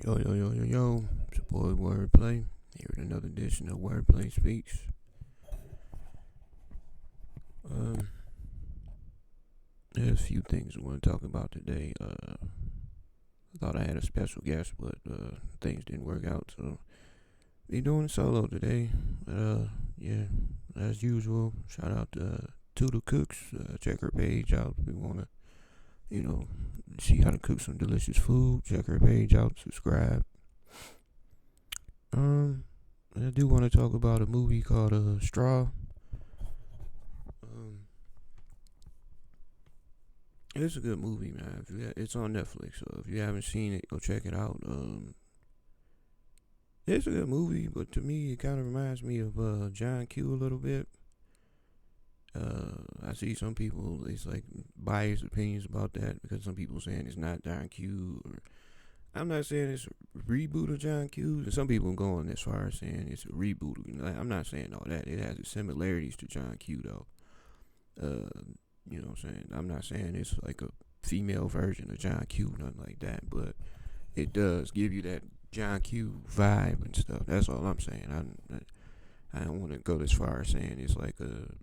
Yo, yo, yo, yo, yo. It's your boy Wordplay. Here with another edition of Wordplay Speaks. Um, there's a few things I want to talk about today. I thought I had a special guest, but things didn't work out, so be doing solo today. Yeah, as usual, shout out to Tuda Cooks. Check her page out if you want to, you know, see how to cook some delicious food. Check her page out, subscribe. Um, I do want to talk about a movie called Straw. Um, it's a good movie, man. It's on Netflix, so if you haven't seen it, go check it out. It's a good movie, but to me, it kind of reminds me of John Q a little bit. I see some people, it's like biased opinions about that because some people saying it's not John Q. Or I'm not saying it's a reboot of John Q. And some people going as far as saying it's a reboot. I'm not saying all that. It has the similarities to John Q though. You know what I'm saying? I'm not saying it's like a female version of John Q, nothing like that, but it does give you that John Q vibe and stuff. That's all I'm saying. I don't want to go as far as saying it's like a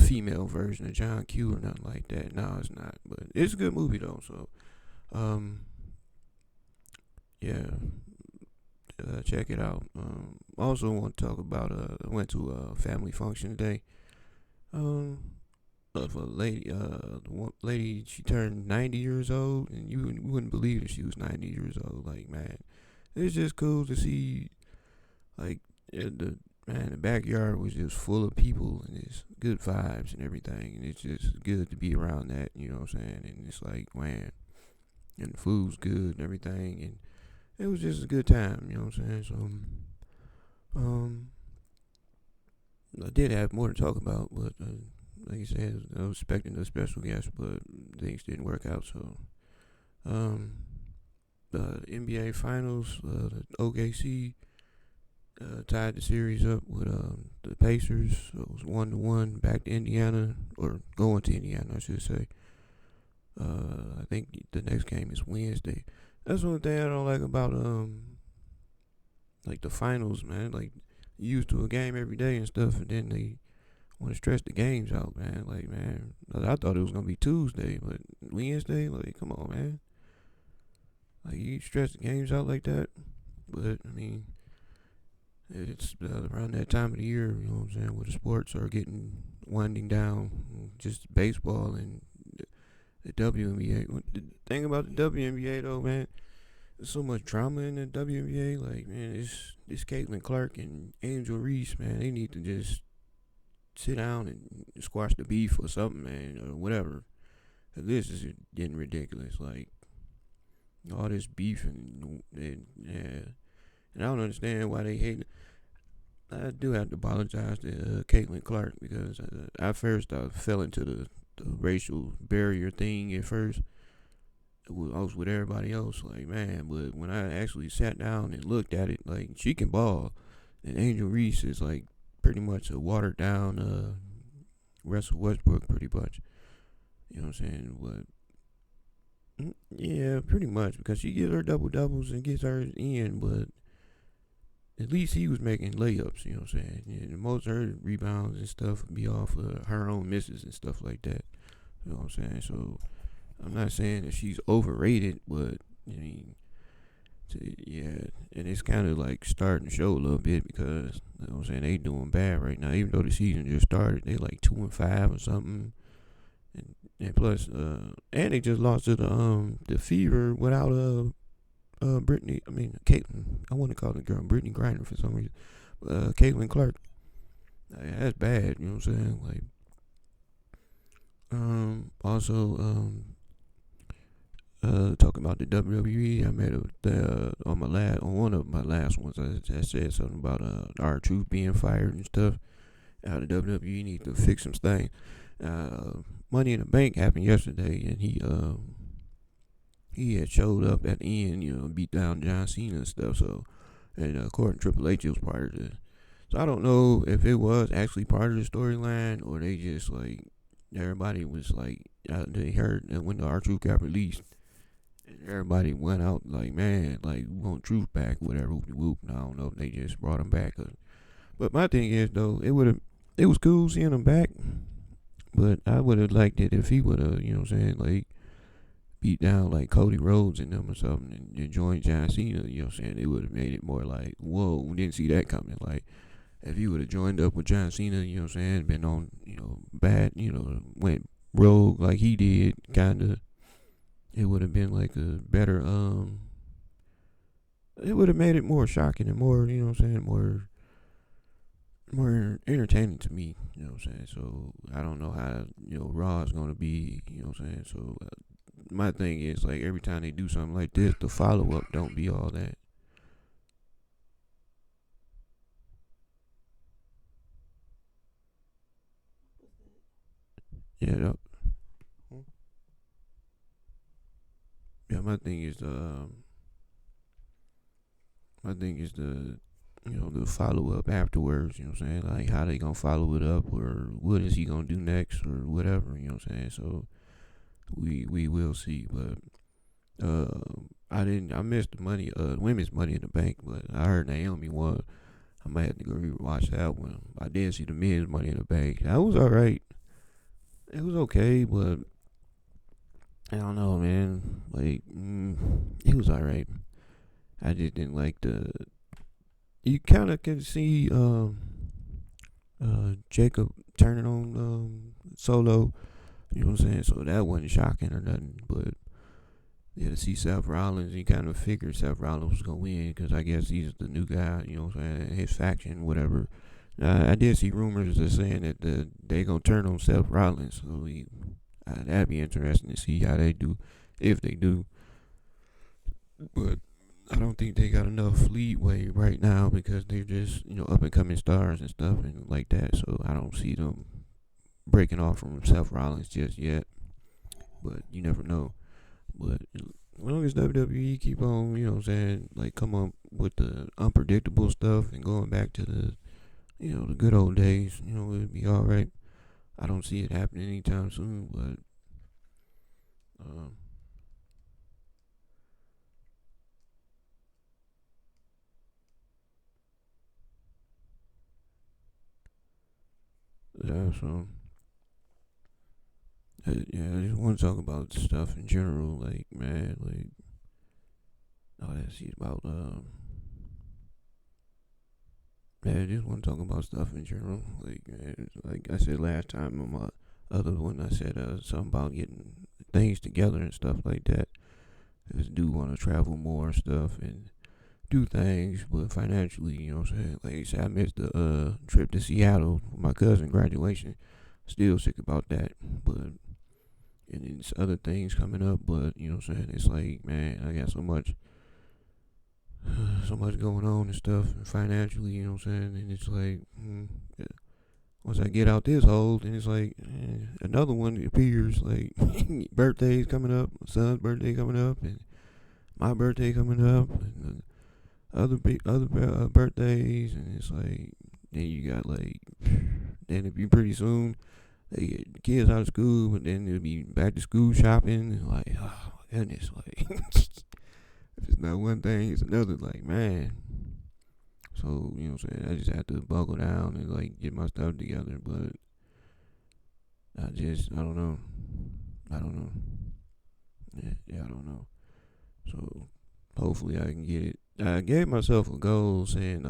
female version of John Q or nothing like that. No, it's not. But it's a good movie though. So, um, yeah, check it out. Also want to talk about I went to a family function today. Um, of a lady, the one lady, she turned 90 years old, and you wouldn't believe that she was 90 years old. Like, man, it's just cool to see, like, the backyard was just full of people, and it's good vibes and everything, and it's just good to be around that, you know what I'm saying? And it's like, man, and the food's good and everything, and it was just a good time, you know what I'm saying? So, um, I did have more to talk about, but like I said, I was expecting a special guest, but things didn't work out. So, um, the NBA Finals, the OKC tied the series up with the Pacers. So it was 1-1 back to Indiana, or going to Indiana, I should say. I think the next game is Wednesday. That's one thing I don't like about like the finals, man. Like you used to a game every day and stuff, and then they want to stretch the games out, man. Like, man, I thought it was gonna be Tuesday, but Wednesday, like, come on, man. Like, you stretch the games out like that, but I mean, it's around that time of the year, you know what I'm saying, where the sports are getting winding down. Just baseball and the WNBA. The thing about the WNBA though, man, there's so much drama in the WNBA. Like, man, it's Caitlin Clark and Angel Reese, man. They need to just sit down and squash the beef or something, man, or whatever. This is getting ridiculous. Like all this beef and yeah, and I don't understand why they hate. I do have to apologize to Caitlin Clark because at first I fell into the racial barrier thing at first. I was with everybody else, like, man, but when I actually sat down and looked at it, like, she can ball, and Angel Reese is like pretty much a watered down Russell Westbrook, pretty much. You know what I'm saying? But yeah, pretty much because she gets her double doubles and gets hers in, but at least he was making layups. You know what I'm saying? And most of her rebounds and stuff would be off of her own misses and stuff like that. You know what I'm saying? So I'm not saying that she's overrated, but I mean, yeah, and it's kind of like starting to show a little bit because you know what I'm saying, they doing bad right now. Even though the season just started, they like 2-5 or something, and plus, and they just lost to the Fever without Brittany. I mean Caitlin. I want to call the girl Brittany Griner for some reason. Caitlin Clark. That's bad. You know what I'm saying? Like, also, talking about the WWE, I made on one of my last ones. I said something about R-Truth being fired and stuff. How the WWE need to fix some things. Money in the Bank happened yesterday, and he had showed up at the end, you know, beat down John Cena and stuff. So, and according to Triple H, it was part of the. So I don't know if it was actually part of the storyline or they just like everybody was like they heard that when the R-Truth got released. And everybody went out like, man, like we want Truth back, whatever, whoop whoop. And I don't know if they just brought him back. But my thing is though, it was cool seeing him back. But I would have liked it if he would have, you know what I'm saying, like beat down like Cody Rhodes and them or something and joined John Cena, you know what I'm saying? It would have made it more like, whoa, we didn't see that coming. Like, if he would have joined up with John Cena, you know what I'm saying, been on, bad, went rogue like he did, kind of, it would have been like a better, it would have made it more shocking and more, you know what I'm saying, more entertaining to me, you know what I'm saying? So, I don't know how, Raw is going to be, you know what I'm saying? So, my thing is, like, every time they do something like this, the follow up don't be all that. Yeah, yeah. My thing is the follow up afterwards. You know what I'm saying? Like, how they gonna follow it up, or what is he gonna do next, or whatever. You know what I'm saying? So we will see, but I missed the money, women's Money in the Bank, but I heard Naomi won. I might have to go rewatch that one. I did see the men's Money in the Bank. That was all right. It was okay, but I don't know, man. Like, it was all right. I just didn't like the. You kind of can see Jacob turning on Solo. You know what I'm saying? So that wasn't shocking or nothing, but yeah, to see Seth Rollins, you kind of figured Seth Rollins was gonna win because I guess he's the new guy. You know what I'm saying? His faction, whatever. I did see rumors that saying that they gonna turn on Seth Rollins, so that'd be interesting to see how they do, if they do. But I don't think they got enough leeway right now because they're just up and coming stars and stuff and like that. So I don't see them breaking off from Seth Rollins just yet. But you never know. But as long as WWE keep on, you know what I'm saying, like come up with the unpredictable stuff and going back to the good old days, it'd be all right. I don't see it happening anytime soon, but um, yeah. So yeah, I just want to talk about stuff in general, like man, like let's see about yeah, I just want to talk about stuff in general, like man, like I said last time on my other one, I said something about getting things together and stuff like that. I just do want to travel more and stuff and do things, but financially, you know what I'm saying? Like I said, I missed the trip to Seattle for my cousin graduation. Still sick about that, but and it's other things coming up, but you know what I'm saying? It's like, man, I got so much going on and stuff, and financially, you know what I'm saying? And it's like, yeah. Once I get out this hole, then it's like another one appears. Like birthdays coming up, my son's birthday coming up, and my birthday coming up, and other birthdays, and it's like then you got like then it'd be pretty soon they get the kids out of school, but then it'll be back to school shopping, and like oh my goodness, like if it's not one thing, it's another. Like man, so you know what I'm saying. I just have to buckle down and like get my stuff together, but I don't know, I don't know, yeah, I don't know. So hopefully I can get it. I gave myself a goal saying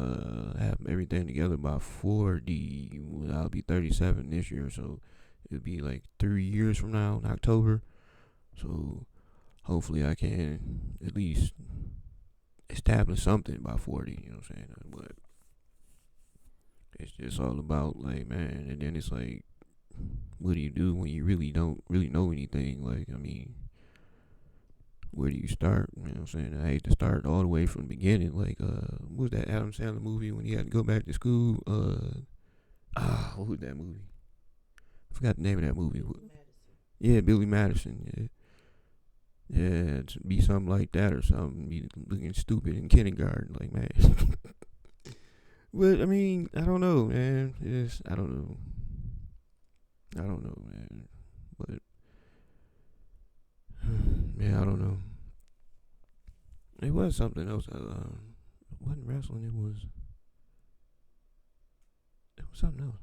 have everything together by 40. I'll be 37 this year, so it'll be like 3 years from now in October. So hopefully I can at least establish something by 40. You know what I'm saying? But it's just all about like man, and then it's like, what do you do when you really don't really know anything? Like I mean, where do you start? You know what I'm saying? I hate to start all the way from the beginning. Like, what was that Adam Sandler movie when he had to go back to school? What was that movie? I forgot the name of that movie. Yeah, Billy Madison. Yeah, yeah, to be something like that or something. Be looking stupid in kindergarten, like man. But I mean, I don't know, man. I don't know. I don't know, man. But yeah, I don't know. It was something else. It wasn't wrestling. It was something else.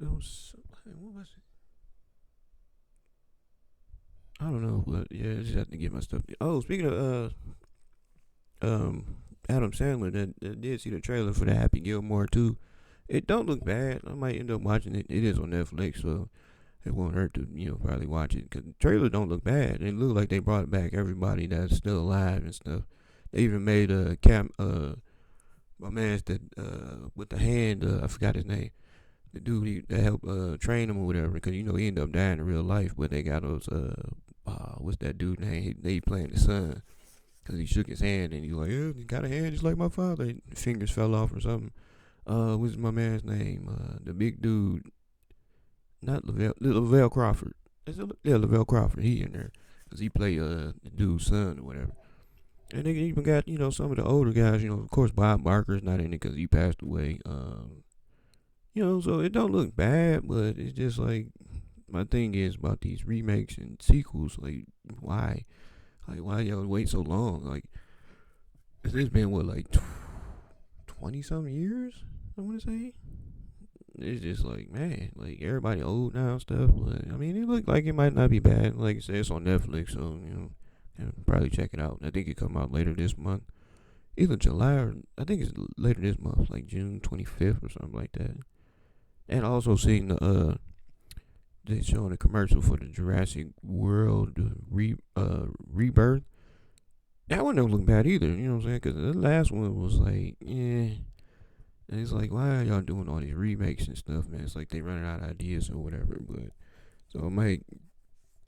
It was what was it? I don't know, but yeah, I just have to get my stuff. Oh, speaking of um Adam Sandler, that did see the trailer for the Happy Gilmore too. It don't look bad. I might end up watching it. It is on Netflix, so it won't hurt to probably watch it. Cause the trailer don't look bad. It look like they brought back everybody that's still alive and stuff. They even made a my man's that with the hand. I forgot his name. The dude that helped train him or whatever, because he ended up dying in real life. But they got those what's that dude name? They playing the son because he shook his hand and he's like, yeah, he got a hand just like my father. His fingers fell off or something. What's my man's name? The big dude, not Lavelle Crawford. Yeah, Lavelle Crawford. He in there because he played the dude's son or whatever. And they even got some of the older guys. Of course Bob Barker's not in it because he passed away. So it don't look bad, but it's just like my thing is about these remakes and sequels. Like, why? Like, why y'all wait so long? Like, it's been what, like 20 some years? I want to say. It's just like, man, like everybody old now and stuff. But I mean, it looked like it might not be bad. Like I said, it's on Netflix, so probably check it out. I think it come out later this month, either July or I think it's later this month, like June 25th or something like that. And also seeing they showing a commercial for the Jurassic World rebirth. That one don't look bad either. You know what I'm saying? Because the last one was like, yeah. And it's like, why are y'all doing all these remakes and stuff, man? It's like they running out of ideas or whatever. But so I might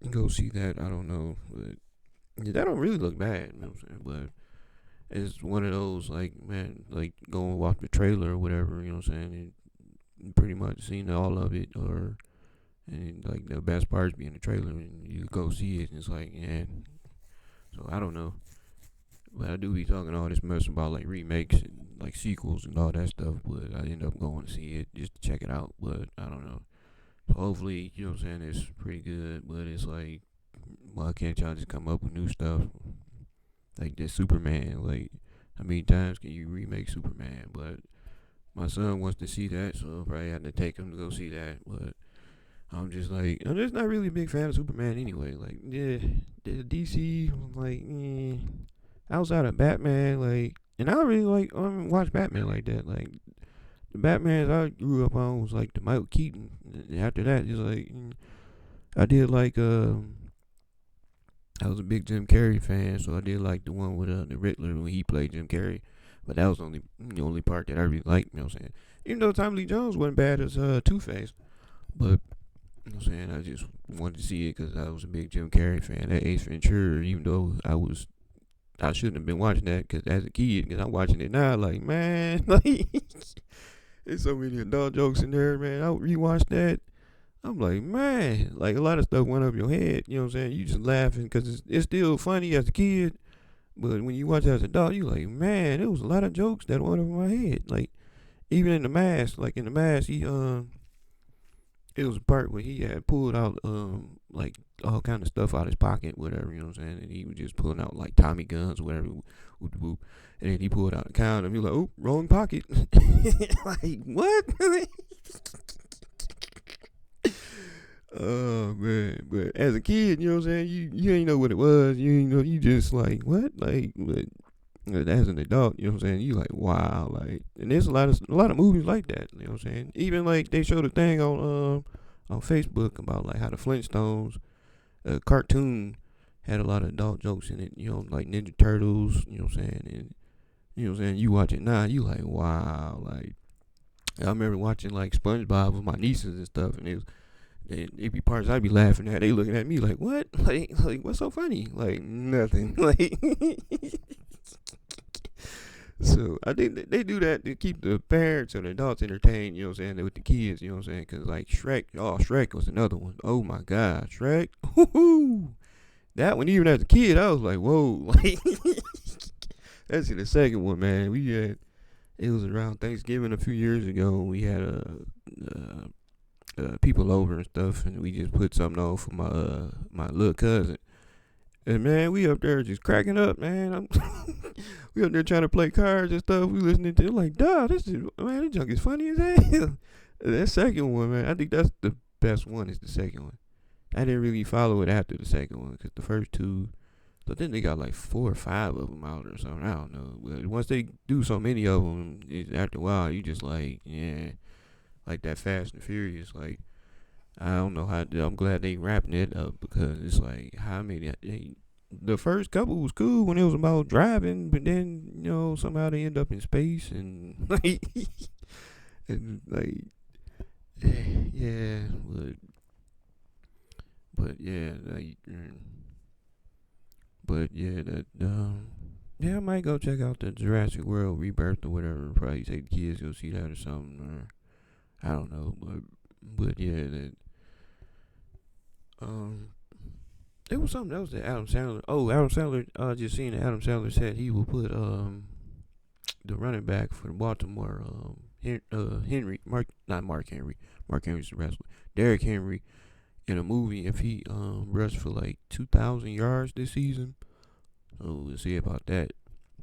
go see that. I don't know, but yeah, that don't really look bad. You know what I'm saying? But it's one of those like, man, like going watch the trailer or whatever. You know what I'm saying? And pretty much seen all of it, or and like the best parts be in the trailer, and you go see it, and it's like, yeah. So I don't know, but I do be talking all this mess about like remakes and like sequels and all that stuff. But I end up going to see it just to check it out. But I don't know. So hopefully, you know what I'm saying, it's pretty good. But it's like, why can't y'all just come up with new stuff like this Superman? Like, how many times can you remake Superman? But my son wants to see that, so I'll probably have to take him to go see that. But I'm just not really a big fan of Superman anyway. Like, yeah, the DC, like, outside of Batman, like, and I don't really like watch Batman like that. Like, the Batmans I grew up on was like the Michael Keaton. And after that, it's like I did like I was a big Jim Carrey fan, so I did like the one with the Riddler when he played Jim Carrey. But that was only the only part that I really liked. You know what I'm saying? Even though Tommy Lee Jones wasn't bad as Two Face, but you know what I'm saying, I just wanted to see it because I was a big Jim Carrey fan. That Ace Ventura, even though I shouldn't have been watching that because as a kid, because I'm watching it now, like, man, like, there's so many adult jokes in there, man. I rewatched that. I'm like, man, like a lot of stuff went up your head. You know what I'm saying? You just laughing because it's still funny as a kid, but when you watch it as an adult, you like, man, there was a lot of jokes that went over my head. Like even in the mask, he it was a part where he had pulled out like all kind of stuff out his pocket, whatever, you know what I'm saying, and he was just pulling out like Tommy guns, whatever, whoop, whoop, and then he pulled out a condom. He was like, oh, wrong pocket. Like what? Oh man, but as a kid, you know what I'm saying, you ain't know what it was. You ain't know, you just like what, like, but as an adult, you know what I'm saying, you like wow, like, and there's a lot of movies like that. You know what I'm saying? Even like they showed a thing on Facebook about like how the Flintstones cartoon had a lot of adult jokes in it. You know, like Ninja Turtles. You know what I'm saying? And you know what I'm saying, you watch it now, you like wow, like I remember watching like SpongeBob with my nieces and stuff, and it be parts I'd be laughing at. They looking at me like, what? Like what's so funny? Like nothing. Like so I think they do that to keep the parents and adults entertained. You know what I'm saying? With the kids. You know what I'm saying? Because like Shrek, Shrek was another one. Oh my God, Shrek. Woo-hoo. That one, even as a kid, I was like, whoa. Like that's the second one, man. It was around Thanksgiving a few years ago. We had people over and stuff, and we just put something on for my little cousin. And man, we up there just cracking up, man. We up there trying to play cards and stuff. We listening to it like, duh, this is man, this junk is funny as hell. That second one, man, I think that's the best one. Is the second one. I didn't really follow it after the second one because the first two. But then they got like 4 or 5 of them out or something. I don't know. But once they do so many of them, after a while, you just like, yeah, like that Fast and Furious. Like, I don't know how. I'm glad they wrapping it up because it's like how many. The first couple was cool when it was about driving, but then somehow they end up in space and like, and like, yeah, but yeah, like. But yeah, yeah, I might go check out the Jurassic World Rebirth or whatever. Probably take the kids go see that or something, or I don't know. But yeah, that um, it was something else that Adam Sandler. Oh, Adam Sandler. Just seeing that Adam Sandler said he will put the running back for Baltimore Henry not Mark Henry. Mark Henry's the wrestler. Derrick Henry in a movie if he rushed for like 2,000 yards this season. So we'll see about that.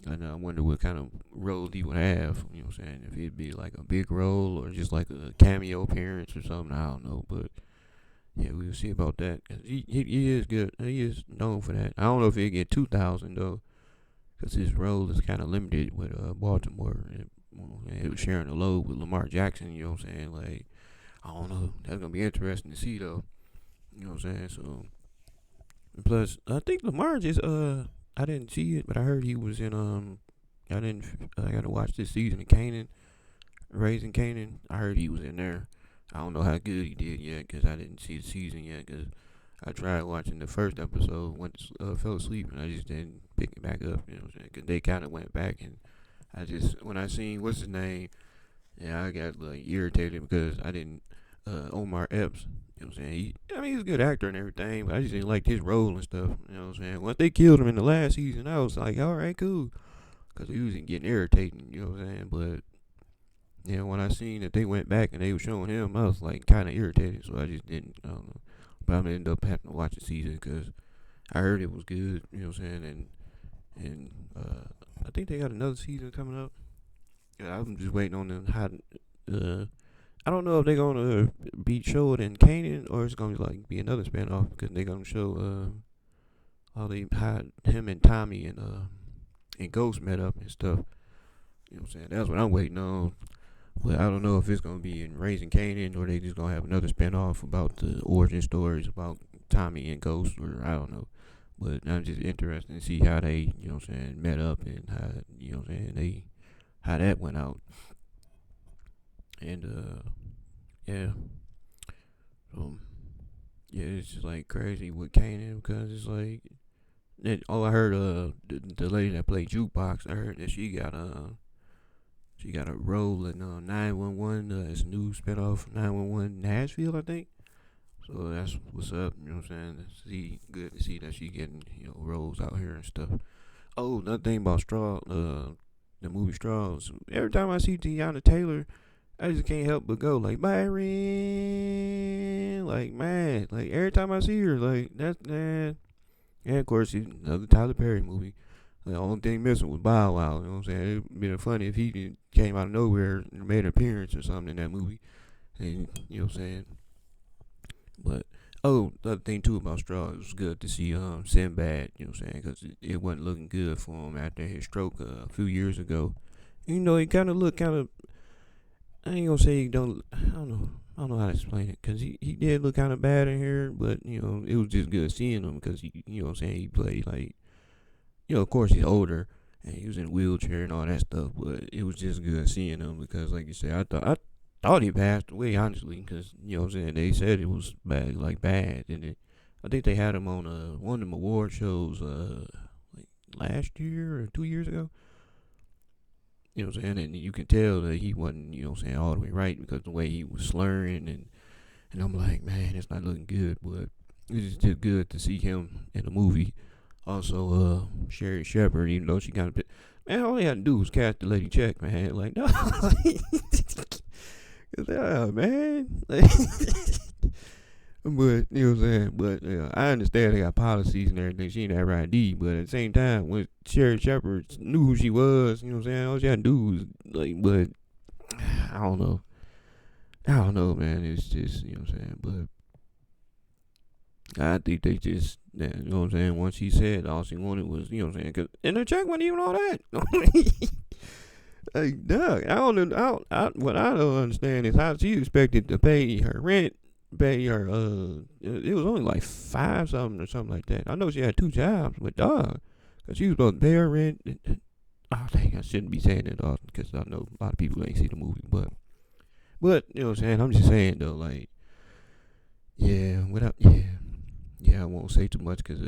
And I wonder what kind of role he would have. You know what I'm saying? If it'd be like a big role or just like a cameo appearance or something. I don't know. But yeah, we'll see about that. 'Cause he is good. He is known for that. I don't know if he'll get 2,000 though. Because his role is kind of limited with Baltimore. He was sharing the load with Lamar Jackson. You know what I'm saying? Like, I don't know. That's going to be interesting to see though. You know what I'm saying? So, and plus, I think Lamar just I didn't see it, but I heard he was in I got to watch this season of Kanan, Raising Kanan. I heard he was in there. I don't know how good he did yet because I didn't see the season yet because I tried watching the first episode, fell asleep, and I just didn't pick it back up. You know what I'm saying? Because they kind of went back, and when I seen what's his name, yeah, I got like irritated because I didn't Omar Epps. You know what I'm saying? He's a good actor and everything, but I just didn't like his role and stuff. You know what I'm saying? Once they killed him in the last season, I was like, all right, cool. Because he was getting irritating, you know what I'm saying? But, yeah, when I seen that they went back and they were showing him, I was like kind of irritated, so I just didn't, I don't know. But I'm going to end up having to watch the season because I heard it was good, you know what I'm saying? And I think they got another season coming up. Yeah, I'm just waiting on them I don't know if they're gonna be showed in Kanan or it's gonna be another spinoff because they're gonna show how they had him and Tommy and Ghost met up and stuff. You know what I'm saying? That's what I'm waiting on. But I don't know if it's gonna be in Raising Kanan or they just gonna have another spinoff about the origin stories about Tommy and Ghost or I don't know. But I'm just interested to see how they, you know what I'm saying, met up and how, you know what I'm saying, how that went out. And yeah. So yeah, it's just like crazy with Kanan because it's like I heard the lady that played Jukebox, I heard that she got a role in 911. It's a new spinoff 911 Nashville, I think. So that's what's up. You know what I'm saying? Good to see that she getting roles out here and stuff. Oh, another thing about Straw, the movie Straws. Every time I see Tiana Taylor, I just can't help but go like Byron, like man, like every time I see her, like that's man. And of course, it's another Tyler Perry movie. The only thing missing was Bow Wow. You know what I'm saying? It'd been funny if he came out of nowhere and made an appearance or something in that movie. And you know what I'm saying? But the other thing too about Straw, it was good to see Sinbad. You know what I'm saying? Because it wasn't looking good for him after his stroke a few years ago. He kind of looked kind of. I ain't gonna say he don't. I don't know. I don't know how to explain it because he did look kind of bad in here, but it was just good seeing him because he, you know what I'm saying, he played like, of course he's older and he was in a wheelchair and all that stuff, but it was just good seeing him because, like you said, I thought he passed away honestly because you know what I'm saying, they said it was bad, and I think they had him on one of them award shows like last year or 2 years ago. You know what I'm saying? And you can tell that he wasn't, you know what I'm saying, all the way right because the way he was slurring and I'm like, man, it's not looking good, but it's just good to see him in the movie. Also, Sherry Shepherd, even though she kind of, man, all they had to do was cast the lady check, man. Like, no, yeah, man. Like, But you know what I'm saying. But I understand they got policies and everything. She ain't have her ID, but at the same time, when Sherry Shepherd knew who she was, you know what I'm saying. All she had to do was like, but I don't know. I don't know, man. It's just you know what I'm saying. But I think they just, yeah, you know what I'm saying. Once she said all she wanted was, you know what I'm saying. And the check wasn't even all that. Like, Doug, I don't know. What I don't understand is how she expected to pay her rent, pay her. It was only like five something or something like that. I know she had two jobs, but dog, cause she was supposed to pay her rent. Oh dang, I shouldn't be saying that, dog, because I know a lot of people ain't see the movie, but you know what I'm saying. I'm just saying though, like, yeah, yeah, I won't say too much because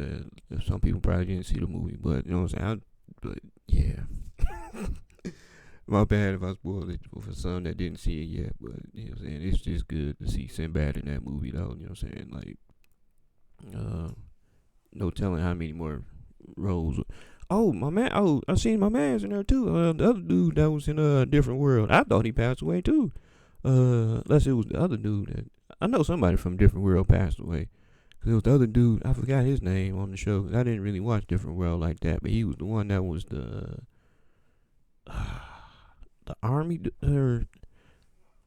some people probably didn't see the movie, but you know what I'm saying. But yeah. My bad if I spoiled it for some that didn't see it yet, but you know what I'm saying, it's just good to see Sinbad in that movie though, you know what I'm saying? Like no telling how many more roles. Oh my man, I seen my man's in there too. The other dude that was in a different world. I thought he passed away too. Unless it was the other dude that I know somebody from Different World passed away. Cause it was the other dude, I forgot his name on the show. I didn't really watch Different World like that, but he was the one that was the army or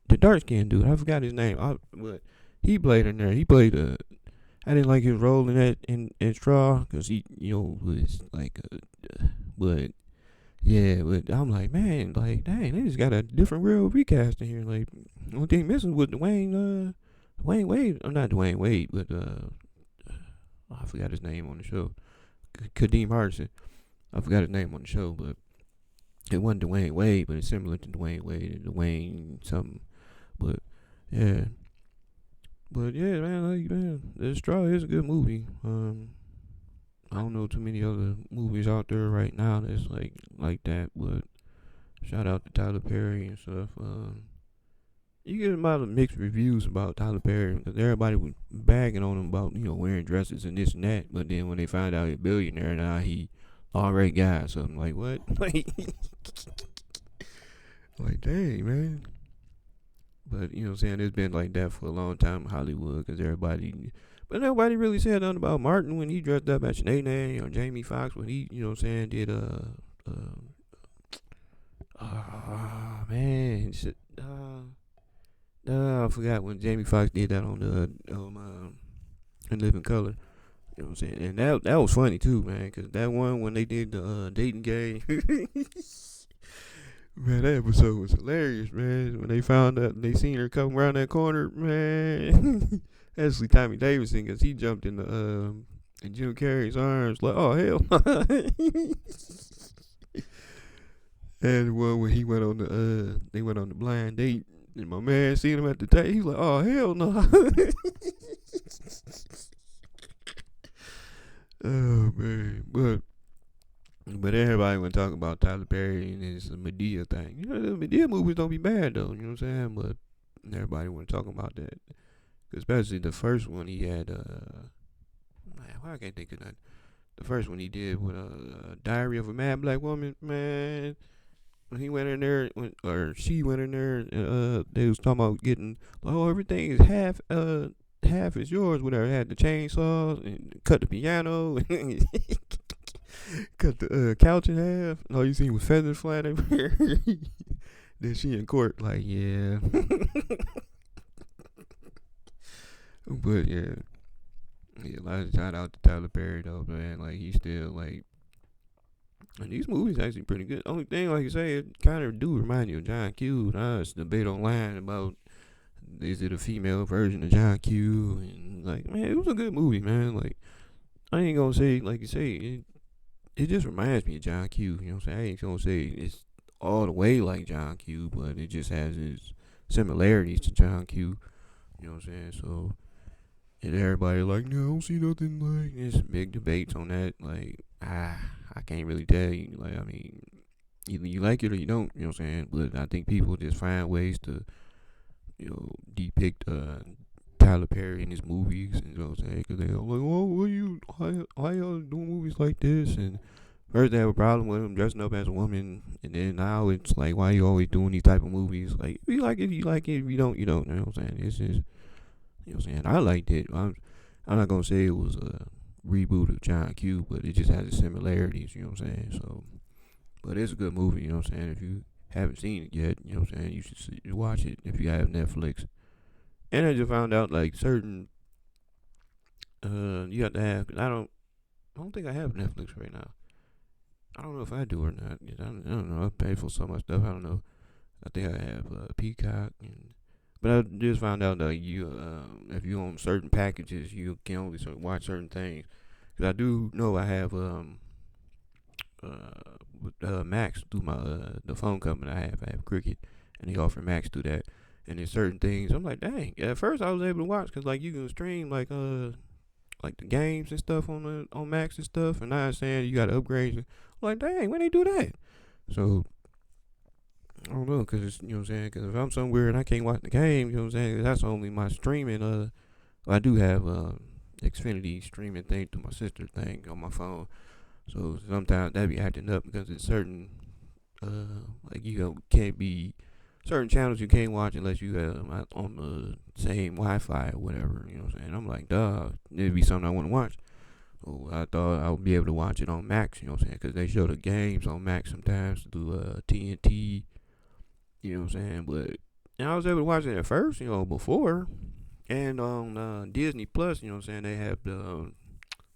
the dark skinned dude. I forgot his name. But he played in there. He played I didn't like his role in that in Straw because he was like but yeah, but I'm like, man, like dang, they just got a different real recast in here. Like only thing missing was Dwayne Wade. I'm not Dwayne Wade, but I forgot his name on the show. Kadeem Hardison. I forgot his name on the show, but it wasn't Dwayne Wade, but it's similar to Dwayne Wade, Dwayne something. But yeah, man, like man, The Straw is a good movie. I don't know too many other movies out there right now that's like that, but shout out to Tyler Perry and stuff. You get a lot of mixed reviews about Tyler Perry because everybody was bagging on him about wearing dresses and this and that, but then when they find out he's a billionaire now, he already got something. Like what? Like dang man. But you know what I'm saying, it's been like that for a long time in Hollywood because but nobody really said nothing about Martin when he dressed up as Sinead or Jamie Foxx when he, you know what I'm saying, did man, shit, I forgot when Jamie Foxx did that on the in Living Color. You know what I'm saying, and that was funny too, man, because that one when they did the dating game. Man, that episode was hilarious, man. When they found out, they seen her come around that corner, man. Actually, Tommy Davidson, because he jumped in Jim Carrey's arms, like, oh, hell. And one when he went on they went on the blind date, and my man seen him at the table, he's like, oh, hell no. Oh, man. But everybody want to talk about Tyler Perry and his Medea thing. You know, the Medea movies don't be bad though. You know what I'm saying? But everybody want to talk about that, especially the first one he had. Man, why I can't think of that. The first one he did with Diary of a Mad Black Woman. Man, when he went in there, or she went in there, they was talking about getting everything is half is yours. Whatever, had the chainsaws and cut the piano. Cut the couch in half. And all you seen was feathers flying everywhere. Then she in court, like, yeah. But yeah, a lot of shout out to Tyler Perry though, man. Like he's still like, and these movies actually pretty good. Only thing, like you say, it kind of do remind you of John Q. It's debate online about is it a female version of John Q. And like, man, it was a good movie, man. Like I ain't gonna say like you say it just reminds me of John Q. You know what I'm saying? I ain't gonna say it's all the way like John Q, but it just has its similarities to John Q. You know what I'm saying? So, and everybody like, no, I don't see nothing like. There's big debates on that. Like, I can't really tell you. Like, I mean, either you like it or you don't. You know what I'm saying? But I think people just find ways to, depict Tyler Perry in his movies, and you know what I'm saying? Because they're like, why y'all doing movies like this? And first they have a problem with him dressing up as a woman, and then now it's like, why you always doing these type of movies? Like, if you like it, you like it. If you don't, you don't. You know what I'm saying? It's just You know what I'm saying? I liked it. I'm not gonna say it was a reboot of John Q, but it just has the similarities. You know what I'm saying? So, but it's a good movie. You know what I'm saying? If you haven't seen it yet, you know what I'm saying, you should watch it if you have Netflix. And I just found out like certain you have to have. I don't think I have Netflix right now. I don't know if I do or not. I don't know. I pay for so much stuff. I don't know. I think I have Peacock, but I just found out that you, if you own certain packages, you can only watch certain things. Cause I do know I have with Max through my the phone company I have Cricket, and they offer Max through that. And there's certain things I'm like, dang. At first I was able to watch because like you can stream like the games and stuff on Max and stuff, and now it's saying you got to upgrade. I'm like, dang, when they do that? So I don't know, cause you know what I'm saying. Cause if I'm somewhere and I can't watch the game, you know what I'm saying. That's only my streaming. I do have Xfinity streaming thing through my sister thing on my phone. So sometimes that be acting up because it's certain like you know can't be certain channels you can't watch unless you have on the same Wi-Fi or whatever. You know what I'm saying? I'm like, dog, it'd be something I want to watch. So I thought I would be able to watch it on Max. You know what I'm saying? Because they show the games on Max sometimes through TNT. You know what I'm saying? But and I was able to watch it at first. You know before. And on Disney Plus, you know what I'm saying, they have the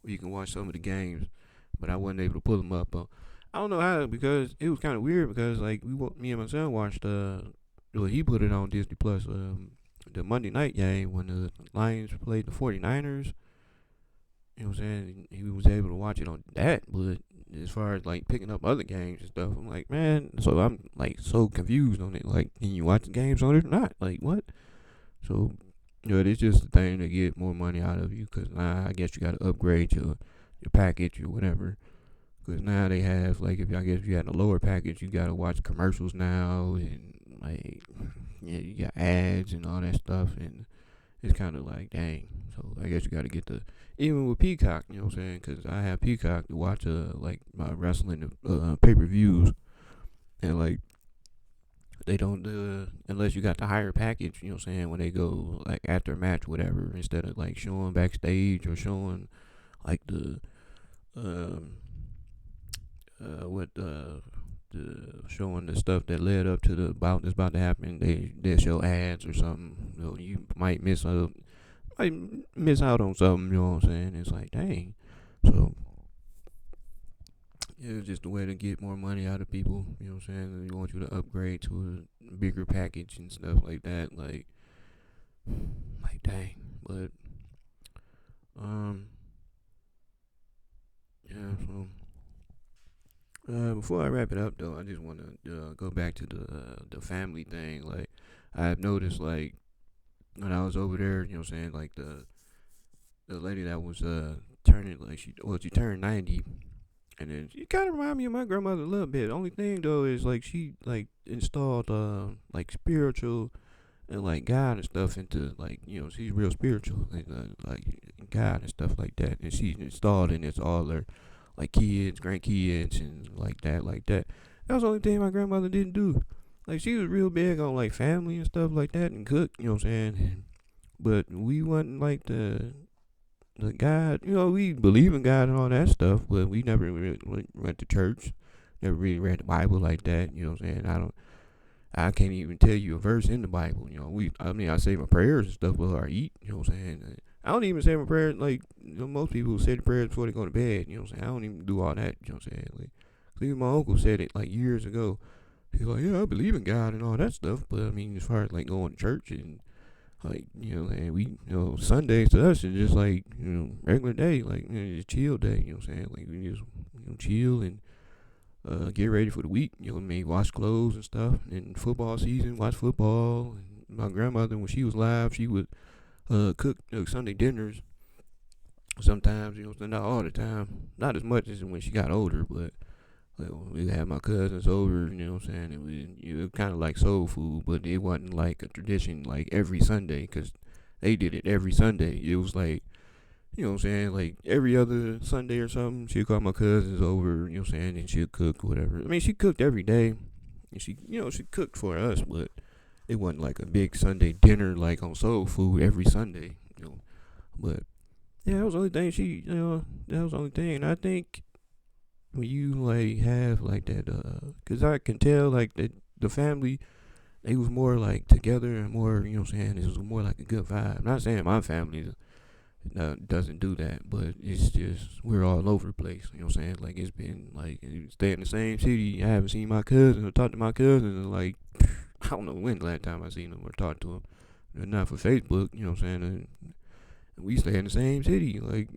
where you can watch some of the games, but I wasn't able to pull them up. I don't know how because it was kind of weird because like me and my son watched well he put it on Disney Plus the Monday night game when the Lions played the 49ers. You know what I'm saying? He was able to watch it on that, but as far as like picking up other games and stuff, I'm like, man, so I'm like so confused on it. Like, can you watch the games on it or not? Like, what? So it's just a thing to get more money out of you because now I guess you got to upgrade your package or whatever. Because now they have like if I guess if you had a lower package, you got to watch commercials now and like yeah, you got ads and all that stuff, and it's kind of like dang. So I guess you got to get the even with Peacock, you know what I'm saying? Because I have Peacock to watch like my wrestling pay per views, and like they don't unless you got the higher package, you know what I'm saying, when they go like after a match whatever, instead of like showing backstage or showing like the um what the showing the stuff that led up to the bout that's about to happen, they show ads or something. You know, you might miss out on something, you know what I'm saying? It's like dang. So it's just a way to get more money out of people, you know what I'm saying? They want you to upgrade to a bigger package and stuff like that. Like dang. But um yeah, so before I wrap it up though, I just want to go back to the family thing. Like I've noticed like when I was over there, you know what I'm saying, like the lady that was turning like she turned 90, and then she kind of remind me of my grandmother a little bit. The only thing though is like she like installed like spiritual and like God and stuff into like you know she's real spiritual and like God and stuff like that, and she installed in it all her like kids, grandkids, and like that. That was the only thing my grandmother didn't do. Like she was real big on like family and stuff like that and cook, you know what I'm saying. But we wasn't like the God, you know, we believe in God and all that stuff, but we never really went to church, never really read the Bible like that, you know what I'm saying. I can't even tell you a verse in the Bible. You know, I mean, I say my prayers and stuff before I eat. You know what I'm saying? I don't even say my prayers like you know, most people say the prayers before they go to bed. You know what I'm saying? I don't even do all that. You know what I'm saying? Like, even my uncle said it like years ago. He's like, yeah, I believe in God and all that stuff, but I mean, as far as like going to church and like you know, and we you know Sundays to us is just like you know regular day, like you know, just chill day. You know what I'm saying? Like we just you know chill and get ready for the week. You know what I mean? Wash clothes and stuff. And football season, watch football. And my grandmother, when she was live, she would cook Sunday dinners. Sometimes, you know, not all the time. Not as much as when she got older, but we had my cousins over. You know what I'm saying? It was kind of like soul food, but it wasn't like a tradition like every Sunday because they did it every Sunday. It was like you know what I'm saying? Like every other Sunday or something, she'd call my cousins over, you know what I'm saying, and she'd cook whatever. I mean, she cooked every day. And she, you know, she cooked for us, but it wasn't like a big Sunday dinner like on Soul Food every Sunday, But yeah, that was the only thing that was the only thing. And I think when you like have like that, cause I can tell like that the family, they was more like together and more, what I'm saying, it was more like a good vibe. I'm not saying my family doesn't do that, but it's just we're all over the place. What I'm saying? Like it's been like stay in the same city. I haven't seen my cousin or talked to my cousin in like I don't know when the last time I seen him or talked to him. Not for Facebook. You know what I'm saying? And we stay in the same city. Like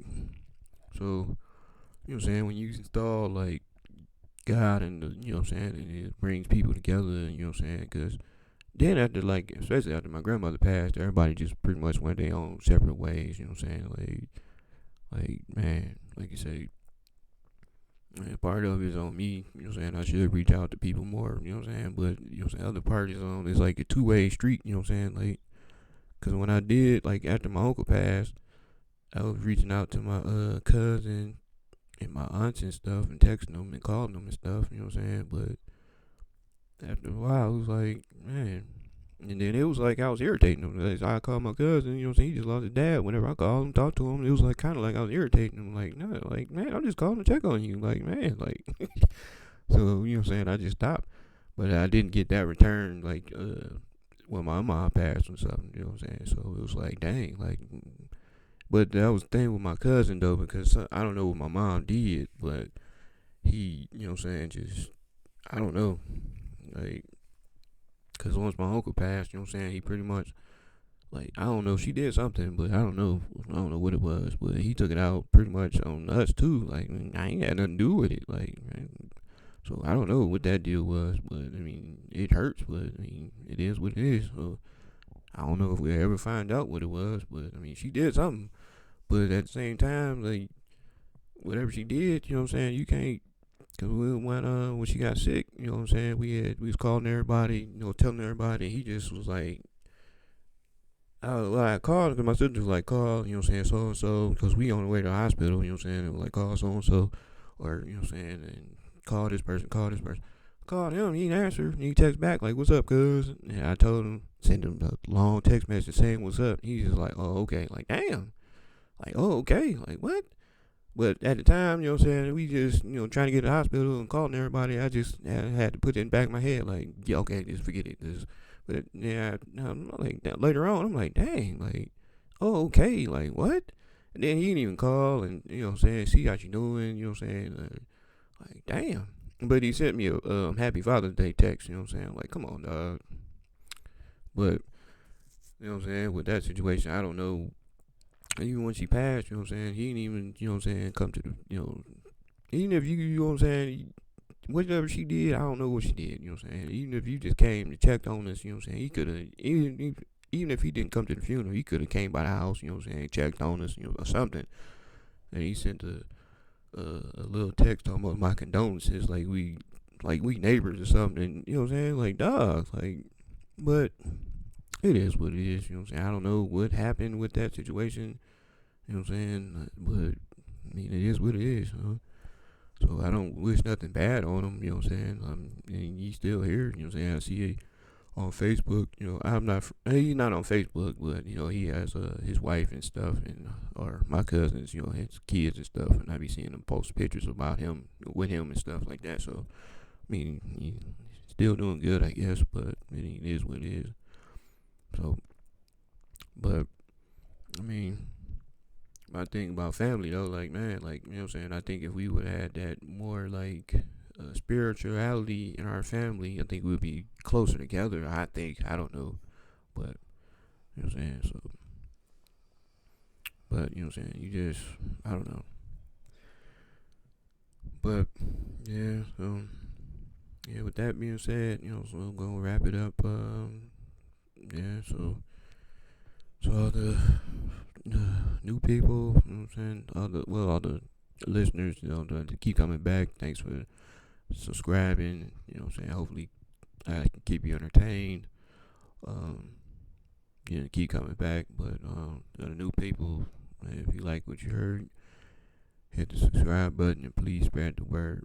so, you know what I'm saying? When you install like God and you know what I'm saying, and it brings people together. You know what I'm saying? Because then after like, especially after my grandmother passed, everybody just pretty much went their own separate ways. You know what I'm saying? Like man, like you say, man, part of it is on me. You know what I'm saying? I should reach out to people more. You know what I'm saying? But you know what I'm saying? Other parties on it's like a two-way street. You know what I'm saying? Like, cause when I did like after my uncle passed, I was reaching out to my cousin and my aunts and stuff and texting them and calling them and stuff. You know what I'm saying? But after a while, it was like, man. And then it was like I was irritating him. Like, I called my cousin, you know what I'm saying? He just lost his dad. Whenever I called him, talked to him, it was like kind of like I was irritating him. Like, no, like, man, I'm just calling to check on you. Like, man, like, so, you know what I'm saying? I just stopped. But I didn't get that return, like, when my mom passed or something, you know what I'm saying? So it was like, dang, like, but that was the thing with my cousin, though, because I don't know what my mom did, but he, you know what I'm saying, just, I don't know. Like, because once my uncle passed, you know what I'm saying, he pretty much, like, I don't know, she did something, but I don't know what it was, but he took it out pretty much on us too. Like, I ain't had nothing to do with it. Like, so I don't know what that deal was, but I mean, it hurts, but I mean, it is what it is. So I don't know if we'll ever find out what it was, but I mean, she did something. But at the same time, like, whatever she did, you know what I'm saying, you can't. Cause when she got sick, you know what I'm saying, we was calling everybody, telling everybody. He just was like, I called because my sister was like, call, you know what I'm saying, so and so, because we on the way to the hospital, you know what I'm saying, it was like, call so and so, or, you know what I'm saying, and call this person, call this person. Called him, he didn't answer, and he text back, like, what's up, cuz? And I told him, sent him a long text message saying what's up. He's just like, oh, okay, like, damn. Like, oh, okay, like, what? But at the time, you know what I'm saying, we just, trying to get to the hospital and calling everybody. I just had to put it in the back of my head, like, yeah, okay, just forget it. But yeah, like later on, I'm like, dang, like, oh, okay, like, what? And then he didn't even call and, you know what I'm saying, see how you doing, you know what I'm saying, like, damn. But he sent me a Happy Father's Day text, you know what I'm saying, like, come on, dog. But, you know what I'm saying, with that situation, I don't know. Even when she passed, you know what I'm saying, he didn't even, you know what I'm saying, come to the, even if you know what I'm saying, whatever she did, I don't know what she did, you know what I'm saying. Even if you just came and checked on us, you know what I'm saying, he could have, even if he didn't come to the funeral, he could have came by the house, you know what I'm saying, checked on us, or something. And he sent a little text talking about my condolences, like we neighbors or something, and, you know what I'm saying, like, dog, like, but it is what it is, you know what I'm saying. I don't know what happened with that situation, you know what I'm saying, but I mean, it is what it is, huh? So I don't wish nothing bad on him, you know what I'm saying. And he's still here, you know what I'm saying. I see it on Facebook, I'm not, he's not on Facebook, but he has his wife and stuff, and or my cousins, his kids and stuff, and I be seeing them post pictures about him with him and stuff like that. So I mean, he's still doing good, I guess, but it is what it is. So, but I mean, my thing about family though, like, man, like, you know what I'm saying. I think if we would have had that more like spirituality in our family, I think we'd be closer together. I think, I don't know, but you know what I'm saying. So, but you know what I'm saying. You just, I don't know, but yeah. So yeah. With that being said, so I'm gonna wrap it up. Yeah. So all the new people, you know what I'm saying, all the listeners, to keep coming back. Thanks for subscribing, you know what I'm saying. Hopefully I can keep you entertained. Um, keep coming back. But the new people, if you like what you heard, hit the subscribe button and please spread the word.